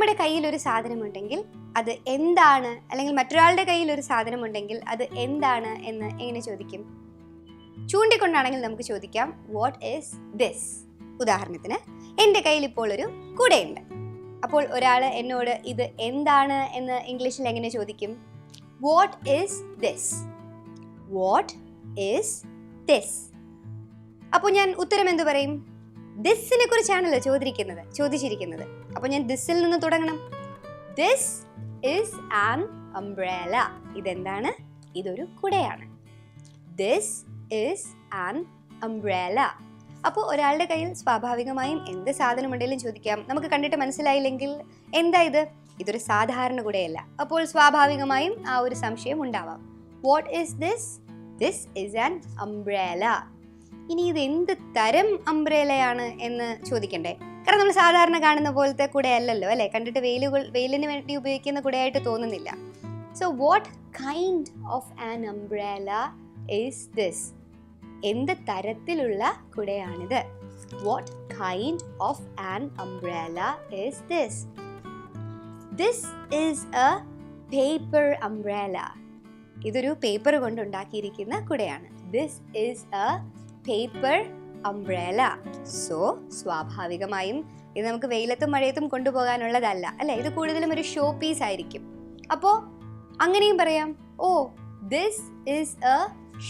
നമ്മുടെ കയ്യിൽ ഒരു സാധനമുണ്ടെങ്കിൽ അത് എന്താണ്, അല്ലെങ്കിൽ മറ്റൊരാളുടെ കയ്യിൽ ഒരു സാധനമുണ്ടെങ്കിൽ അത് എന്താണ് എന്ന് എങ്ങനെ ചോദിക്കും? ചൂണ്ടിക്കൊണ്ടാണെങ്കിൽ നമുക്ക് ചോദിക്കാം വാട്ട് ഈസ് ദിസ്. ഉദാഹരണത്തിന്, എൻ്റെ കയ്യിൽ ഇപ്പോൾ ഒരു കുടയുണ്ട്. അപ്പോൾ ഒരാൾ എന്നോട് ഇത് എന്താണ് എന്ന് ഇംഗ്ലീഷിൽ എങ്ങനെ ചോദിക്കും? What is this? What is this? അപ്പോൾ ഞാൻ ഉത്തരം എന്ത് പറയും? ദിസിനെ കുറിച്ചാണല്ലോ ചോദിച്ചിരിക്കുന്നത്. അപ്പോൾ ഞാൻ ദിസിൽ നിന്ന് തുടങ്ങണം. This is an umbrella. ഇതെന്താണ്? ഇതൊരു കുടയാണ്. This is an umbrella. അപ്പോൾ ഒരാളുടെ കയ്യിൽ സ്വാഭാവികമായും എന്ത് സാധനമുണ്ടെങ്കിലും ചോദിക്കാം. നമുക്ക് കണ്ടിട്ട് മനസ്സിലായില്ലെങ്കിൽ എന്താ ഇത്? ഇതൊരു സാധാരണ കുടയല്ല. അപ്പോൾ സ്വാഭാവികമായും ആ ഒരു സംശയം ഉണ്ടാവാം. What is this? This is an umbrella. ഇനി ഇത് എന്ത് തരം അംബ്രേലയാണ് എന്ന് ചോദിക്കണ്ടേ? കാരണം നമ്മൾ സാധാരണ കാണുന്ന പോലത്തെ കുടയല്ലല്ലോ, അല്ലേ? കണ്ടിട്ട് വെയിലിന് വേണ്ടി ഉപയോഗിക്കുന്ന കുടയായിട്ട് തോന്നുന്നില്ല. So what kind of an umbrella is this? എന്ത് തരത്തിലുള്ള കുടയാണിത്? What kind of an umbrella is this? This is a paper umbrella. ഇതൊരു പേപ്പർ കൊണ്ടുണ്ടാക്കിയിരിക്കുന്ന കുടയാണ്. This is a paper umbrella. So സ്വാഭാവികമായും ഇത് നമുക്ക് വെയിലത്തും മഴയത്തും കൊണ്ടുപോകാനുള്ളതല്ല, അല്ലേ? ഇത് കൂടുതലും ഒരു ഷോ പീസ് ആയിരിക്കും. അപ്പോൾ അങ്ങനെയും പറയാം, oh this is a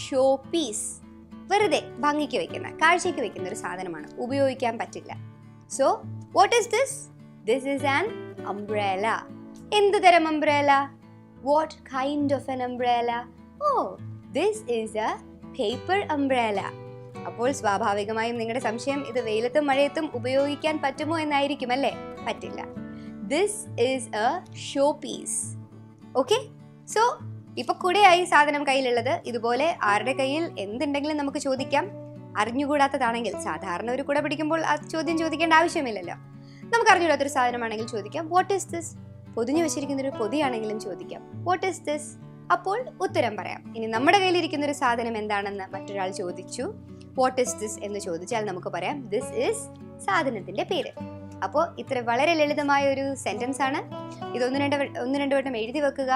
show piece. വെറുതെ ഭംഗിക്ക് വെക്കുന്ന, കാഴ്ചയ്ക്ക് വെക്കുന്ന ഒരു സാധനമാണ്, ഉപയോഗിക്കാൻ പറ്റില്ല. So what is this? This is an umbrella. എന്ത് തരം umbrella? What kind of an umbrella? Oh this is a paper umbrella. അപ്പോൾ സ്വാഭാവികമായും നിങ്ങളുടെ സംശയം ഇത് വെയിലത്തും മഴയത്തും ഉപയോഗിക്കാൻ പറ്റുമോ എന്നായിരിക്കും, അല്ലേ? പറ്റില്ല. This is a show piece. Okay, so ഇപ്പൊ കുടയായി സാധനം കയ്യിലുള്ളത്. ഇതുപോലെ ആരുടെ കയ്യിൽ എന്തുണ്ടെങ്കിലും നമുക്ക് ചോദിക്കാം. അറിഞ്ഞുകൂടാത്തതാണെങ്കിൽ, സാധാരണ ഒരു കുട പിടിക്കുമ്പോൾ ആ ചോദ്യം ചോദിക്കേണ്ട ആവശ്യമില്ലല്ലോ. നമുക്ക് അറിഞ്ഞുകൂടാത്തൊരു സാധനമാണെങ്കിൽ ചോദിക്കാം വാട്ട് ഈസ് ദിസ്? പൊതിഞ്ഞു വെച്ചിരിക്കുന്ന ഒരു പൊതിയാണെങ്കിലും ചോദിക്കാം വാട്ട് ഈസ് ദിസ്? അപ്പോൾ ഉത്തരം പറയാം. ഇനി നമ്മുടെ കയ്യിലിരിക്കുന്ന ഒരു സാധനം എന്താണെന്ന് മറ്റൊരാൾ ചോദിച്ചു, വാട്ട് ഈസ് ദിസ് എന്ന് ചോദിച്ചാൽ നമുക്ക് പറയാം ദിസ് ഈസ് സാധനത്തിന്റെ പേര്. അപ്പോൾ ഇത്ര വളരെ ലളിതമായ ഒരു സെന്റൻസ് ആണ്. ഇത് ഒന്ന് രണ്ട് വട്ടം എഴുതി വെക്കുക.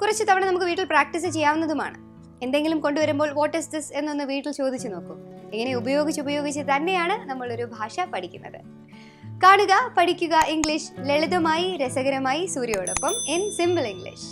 കുറച്ച് തവണ നമുക്ക് വീട്ടിൽ പ്രാക്ടീസ് ചെയ്യാവുന്നതുമാണ്. എന്തെങ്കിലും കൊണ്ടുവരുമ്പോൾ വാട്ട് ഈസ് ദിസ് എന്നൊന്ന് വീട്ടിൽ ചോദിച്ചു നോക്കൂ. ഇങ്ങനെ ഉപയോഗിച്ച് തന്നെയാണ് നമ്മളൊരു ഭാഷ പഠിക്കുന്നത്. കാണുക, പഠിക്കുക ഇംഗ്ലീഷ് ലളിതമായി രസകരമായി സൂര്യയോടൊപ്പം ഇൻ സിമ്പിൾ ഇംഗ്ലീഷ്.